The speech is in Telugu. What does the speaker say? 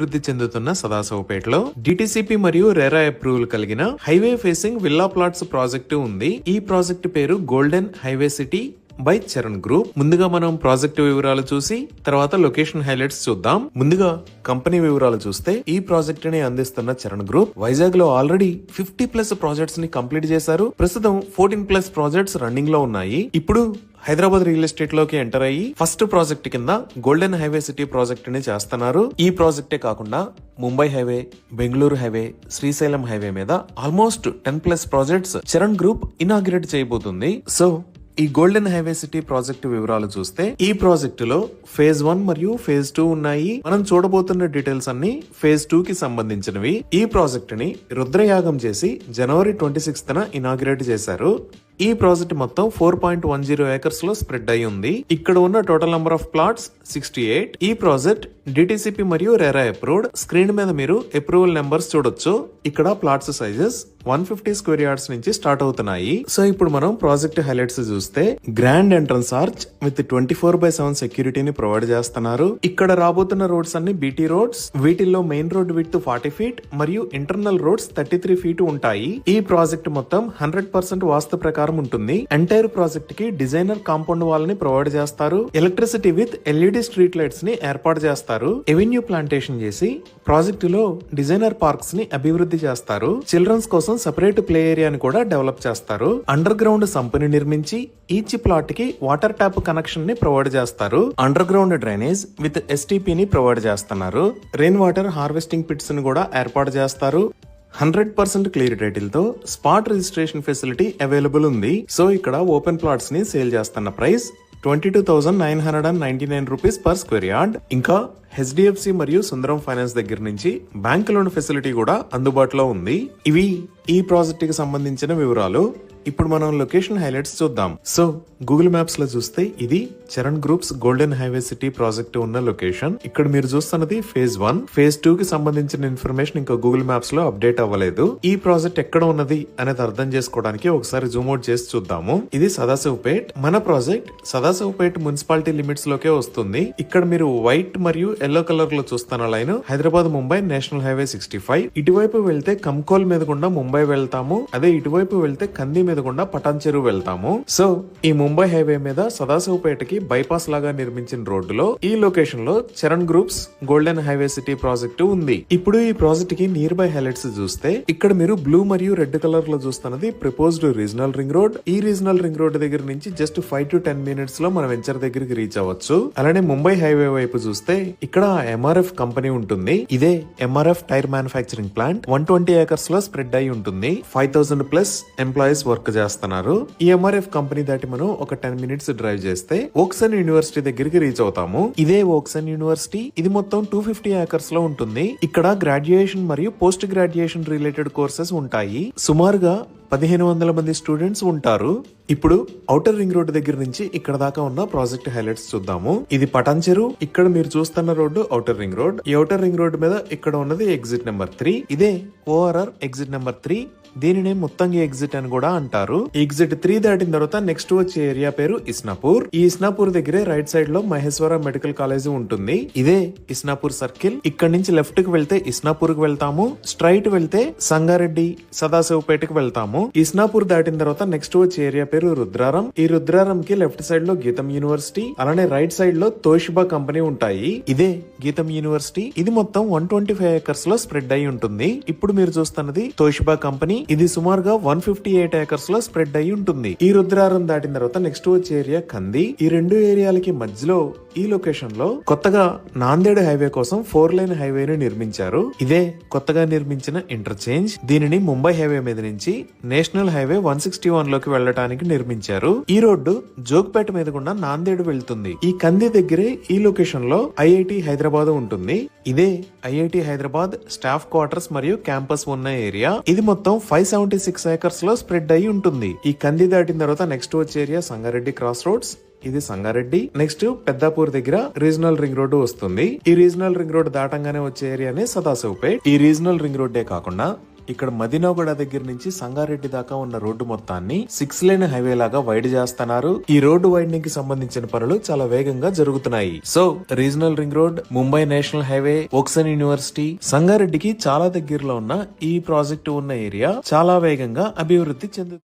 అభివృద్ధి చెందుతున్న సదాశివపేటలో డిటిసిపి మరియు రెరా అప్రూవల్ కలిగిన highway facing villa plots project ఉంది. ఈ ప్రాజెక్టు పేరు golden highway city by Charan group. ముందుగా మనం ప్రాజెక్టు వివరాలు చూసి తర్వాత లొకేషన్ హైలైట్స్ చూద్దాం. ముందుగా కంపెనీ వివరాలు చూస్తే ఈ ప్రాజెక్ట్ ని అందిస్తున్న చరణ్ గ్రూప్ వైజాగ్ లో ఆల్రెడీ 50+ ప్రాజెక్ట్స్ ని కంప్లీట్ చేశారు. ప్రస్తుతం 14+ ప్రాజెక్ట్స్ రన్నింగ్ లో ఉన్నాయి. ఇప్పుడు హైదరాబాద్ రియల్ ఎస్టేట్ లోకి ఎంటర్ అయ్యి ఫస్ట్ ప్రాజెక్ట్ కింద గోల్డెన్ హైవే సిటీ ప్రాజెక్ట్ ని చేస్తున్నారు. ఈ ప్రాజెక్టే కాకుండా Mumbai highway, Bengaluru highway, Srisailam highway మీద almost 10+ projects Charan group inaugurate చేయబోతుంది. సో ఈ గోల్డెన్ హైవే సిటీ ప్రాజెక్టు వివరాలు చూస్తే ఈ ప్రాజెక్టు లో ఫేజ్ 1 మరియు ఫేజ్ 2 ఉన్నాయి. మనం చూడబోతున్న డీటెయిల్స్ అన్ని ఫేజ్ 2 కి సంబంధించినవి. ఈ ప్రాజెక్ట్ ని రుద్రయాగం చేసి జనవరి 26న ఇనాగ్రేట్ చేశారు. ఈ ప్రాజెక్ట్ మొత్తం 4.10 ఏకర్స్ లో స్ప్రెడ్ అయి ఉంది. ఇక్కడ ఉన్న టోటల్ నంబర్ ఆఫ్ ప్లాట్స్ 68. ఈ ప్రాజెక్ట్ డిటిసిపి మరియు రెరా అప్రూవ్డ్. స్క్రీన్ మీద మీరు అప్రూవల్ నెంబర్స్ చూడొచ్చు. ఇక్కడ ప్లాట్స్ సైజెస్ 150 స్క్వేర్ యార్డ్స్ నుంచి స్టార్ట్ అవుతున్నాయి. సో ఇప్పుడు మనం ప్రాజెక్ట్ హైలైట్స్ చూస్తే గ్రాండ్ ఎంట్రన్స్ ఆర్చ్ విత్ 24/7 సెక్యూరిటీని ప్రొవైడ్ చేస్తున్నారు. ఇక్కడ రాబోతున్న రోడ్స్ అన్ని బీటీ రోడ్స్. వీటిల్లో మెయిన్ రోడ్ విడ్త్ 40 ఫీట్ మరియు ఇంటర్నల్ రోడ్స్ 33 ఫీట్ ఉంటాయి. ఈ ప్రాజెక్ట్ మొత్తం 100% వాస్తు ప్రకారం ఉంటుంది. ఎంటైర్ ప్రాజెక్ట్ కి డిజైనర్ కాంపౌండ్ వాల్ ని ప్రొవైడ్ చేస్తారు. Electricity with LED street lights ని ఏర్పాటు చేస్తారు. ఎవెన్యూ ప్లాంటేషన్ చేసి ప్రాజెక్టు లో డిజైనర్ పార్క్స్ ని అభివృద్ధి చేస్తారు. చిల్డ్రన్స్ కోసం సెపరేట్ ప్లే ఏరియాని కూడా డెవలప్ చేస్తారు. అండర్ గ్రౌండ్ సంపుని నిర్మించి ఈచ్ ప్లాట్ కి వాటర్ ట్యాప్ కనెక్షన్ ని ప్రొవైడ్ చేస్తారు. Under ground drainage with STP ని ప్రొవైడ్ చేస్తున్నారు. రెయిన్ వాటర్ హార్వెస్టింగ్ పిట్స్ ని కూడా ఏర్పాటు చేస్తారు. 100% క్లియర్ టైటిల్ తో స్పాట్ రిజిస్ట్రేషన్ ఫెసిలిటీ అవైలబుల్ ఉంది. సో ఇక్కడ ఓపెన్ ప్లాట్స్ ని సేల్ చేస్తున్న price 22,999 rupees per square yard. ఇంకా హెచ్డిఎఫ్సి మరియు సుందరం ఫైనాన్స్ దగ్గర నుంచి బ్యాంక్ లోన్ ఫెసిలిటీ కూడా అందుబాటులో ఉంది. ఇవి ఈ ప్రాజెక్ట్ కి సంబంధించిన వివరాలు. ఇప్పుడు మనం లొకేషన్ హైలైట్స్ చూద్దాం. సో గూగుల్ మ్యాప్స్ లో చూస్తే ఇది Charan groups golden highway city project ఉన్న లొకేషన్. ఇక్కడ మీరు చూస్తున్నది ఫేజ్ 1. ఫేజ్ 2 కి సంబంధించిన ఇన్ఫర్మేషన్ ఇంకా గూగుల్ మ్యాప్స్ లో అప్డేట్ అవ్వలేదు. ఈ ప్రాజెక్ట్ ఎక్కడ ఉన్నది అనేది అర్థం చేసుకోవడానికి ఒకసారి జూమ్ అవుట్ చేసి చూద్దాము. ఇది సదాశివపేట్. మన ప్రాజెక్ట్ సదాశివపేట్ మున్సిపాలిటీ లిమిట్స్ లోకే వస్తుంది. ఇక్కడ మీరు వైట్ మరియు ఎల్లో కలర్ లో చూస్తున్న line Hyderabad Mumbai national highway 65. ఇటువైపు వెళ్తే కంకోల్ మీద గుండా ముంబై వెళ్తాము. అదే ఇటువైపు వెళ్తే కంది మీద గుండా పటాన్ చెరువు వెళ్తాము. సో ఈ ముంబై హైవే మీద సదాశివపేటకి బైపాస్ లాగా నిర్మించిన రోడ్డులో ఈ లొకేషన్ లో Charan groups golden highway city project ఉంది. ఇప్పుడు ఈ ప్రాజెక్ట్ కి నియర్ బై హైలైట్స్ చూస్తే ఇక్కడ మీరు బ్లూ మరియు రెడ్ కలర్ లో చూస్తున్నది ప్రపోజ్డ్ రీజనల్ రింగ్ రోడ్. ఈ రీజనల్ రింగ్ రోడ్ దగ్గర నుంచి జస్ట్ 5 to 10 మినిట్స్ లో మన వెంచర్ దగ్గరికి రీచ్ అవ్వచ్చు. అలానే ముంబై హైవే వైపు చూస్తే ఇక్కడ ఎంఆర్ఎఫ్ కంపెనీ ఉంటుంది. ఇదే MRF tyre manufacturing plant 120 acres లో స్ప్రెడ్ అయి ఉంటుంది. 5,000+ ఎంప్లాయీస్ వర్క్ చేస్తున్నారు. ఈ ఎంఆర్ఎఫ్ కంపెనీ దాటి మనం ఒక 10 మినిట్స్ డ్రైవ్ చేస్తే ఓక్సన్ యూనివర్సిటీ దగ్గరికి రీచ్ అవుతాము. ఇదే ఓక్సన్ యూనివర్సిటీ. ఇది మొత్తం 250 ఏకర్స్ లో ఉంటుంది. ఇక్కడ గ్రాడ్యుయేషన్ మరియు పోస్ట్ గ్రాడ్యుయేషన్ రిలేటెడ్ కోర్సెస్ ఉంటాయి. సుమారుగా 1,500 మంది స్టూడెంట్స్ ఉంటారు. ఇప్పుడు ఔటర్ రింగ్ రోడ్ దగ్గర నుంచి ఇక్కడ దాకా ఉన్న ప్రాజెక్ట్ హైలైట్స్ చూద్దాము. ఇది పటాన్ చెరువు. ఇక్కడ మీరు చూస్తున్న రోడ్డు ఔటర్ రింగ్ రోడ్. ఈ ఔటర్ రింగ్ రోడ్ మీద ఇక్కడ ఉన్నది ఎగ్జిట్ నెంబర్ 3. ఇదే ఓఆర్ఆర్ ఎగ్జిట్ నెంబర్ 3. దీనినే ముత్తంగి ఎగ్జిట్ అని కూడా అంటారు. ఎగ్జిట్ 3 దాటిన తర్వాత నెక్స్ట్ వచ్చే ఏరియా పేరు ఇస్నాపూర్. ఈ ఇస్నాపూర్ దగ్గరే రైట్ సైడ్ లో మహేశ్వర మెడికల్ కాలేజ్ ఉంటుంది. ఇదే ఇస్నాపూర్ సర్కిల్. ఇక్కడ నుంచి లెఫ్ట్ కి వెళ్తే ఇస్నాపూర్ కి వెళ్తాము. స్ట్రైట్ వెళ్తే సంగారెడ్డి సదాశివపేటకి వెళ్తాము. ఇస్నాపూర్ దాటిన తర్వాత నెక్స్ట్ వచ్చే ఏరియా పేరు రుద్రారం. ఈ రుద్రారం కి లెఫ్ట్ సైడ్ లో గీతం యూనివర్సిటీ, అలానే రైట్ సైడ్ లో తోషిబా కంపెనీ ఉంటాయి. ఇదే గీతం యూనివర్సిటీ. ఇది మొత్తం 125 ఏకర్స్ లో స్ప్రెడ్ అయి ఉంటుంది. ఇప్పుడు మీరు చూస్తున్నది తోషిబా కంపెనీ. ఇది సుమారుగా 158 ఏకర్స్ లో స్ప్రెడ్ అయి ఉంటుంది. ఈ రుద్రారం దాటిన తర్వాత నెక్స్ట్ వచ్చే ఏరియా కంది. ఈ రెండు ఏరియాలకి మధ్యలో ఈ లొకేషన్ లో కొత్తగా నాందేడ్ హైవే కోసం 4 లైన్ హైవేని నిర్మించారు. ఇదే కొత్తగా నిర్మించిన ఇంటర్చేంజ్. దీనిని ముంబై హైవే మీద నుంచి నేషనల్ హైవే 161 లోకి వెళ్లడానికి నిర్మించారు. ఈ రోడ్డు జోగ్పేట మీద గుండా నాందేడ్ వెళ్తుంది. ఈ కంది దగ్గరే ఈ లొకేషన్ లో ఐఐటి హైదరాబాద్ ఉంటుంది. ఇదే ఐఐటి హైదరాబాద్ స్టాఫ్ క్వార్టర్స్ మరియు క్యాంపస్ ఉన్న ఏరియా. ఇది మొత్తం 576 ఏకర్స్ లో స్ప్రెడ్ అయి ఉంటుంది. ఈ కంది దాటిన తర్వాత నెక్స్ట్ వచ్చే ఏరియా సంగారెడ్డి క్రాస్ రోడ్స్. ఇది సంగారెడ్డి. నెక్స్ట్ పెద్దాపూర్ దగ్గర రీజనల్ రింగ్ రోడ్డు వస్తుంది. ఈ రీజనల్ రింగ్ రోడ్ దాటంగానే వచ్చే ఏరియానే సదాశివపేట్. ఈ రీజనల్ రింగ్ రోడ్డే కాకుండా ఇక్కడ మదినాగూడ దగ్గర నుంచి సంగారెడ్డి దాకా ఉన్న రోడ్డు మొత్తాన్ని 6 లేన్ హైవే లాగా వైడ్ చేస్తున్నారు. ఈ రోడ్డు వైడనింగ్ కి సంబంధించిన పనులు చాలా వేగంగా జరుగుతున్నాయి. So regional ring road, Mumbai national highway, Woxsen university, సంగారెడ్డికి చాలా దగ్గరలో ఉన్న ఈ ప్రాజెక్టు ఉన్న ఏరియా చాలా వేగంగా అభివృద్ధి చెందుతుంది.